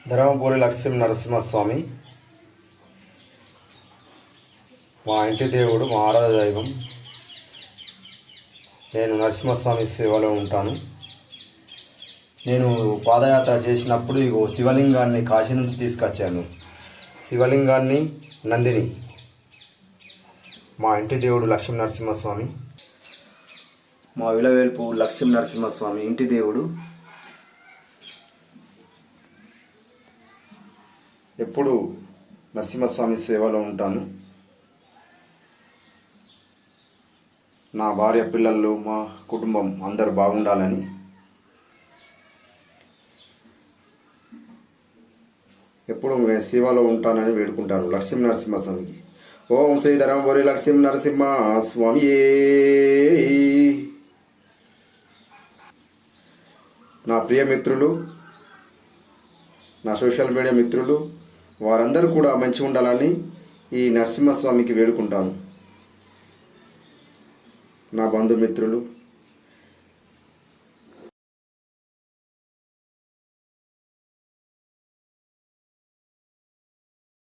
ధర్మపురి లక్ష్మీ నరసింహస్వామి మా ఇంటి దేవుడు, మా ఆరాధ దైవం. నేను నరసింహస్వామి సేవలో ఉంటాను. నేను పాదయాత్ర చేసినప్పుడు ఇగో శివలింగాన్ని కాశీ నుంచి తీసుకొచ్చాను. శివలింగాన్ని, నందిని. మా ఇంటి దేవుడు లక్ష్మీ నరసింహస్వామి, మా విలవేల్పు లక్ష్మీ నరసింహస్వామి ఇంటి దేవుడు. ఎప్పుడు నరసింహస్వామి సేవలో ఉంటాను. నా భార్య, పిల్లలు, మా కుటుంబం అందరూ బాగుండాలని ఎప్పుడు సేవలో ఉంటానని వేడుకుంటాను లక్ష్మీ నరసింహస్వామికి. ఓం శ్రీ ధర్మపురి లక్ష్మీ నరసింహ స్వామి. నా ప్రియ మిత్రులు, నా సోషల్ మీడియా మిత్రులు, వారందరూ కూడా మంచిగా ఉండాలని ఈ నరసింహస్వామికి వేడుకుంటాను. నా బంధుమిత్రులు,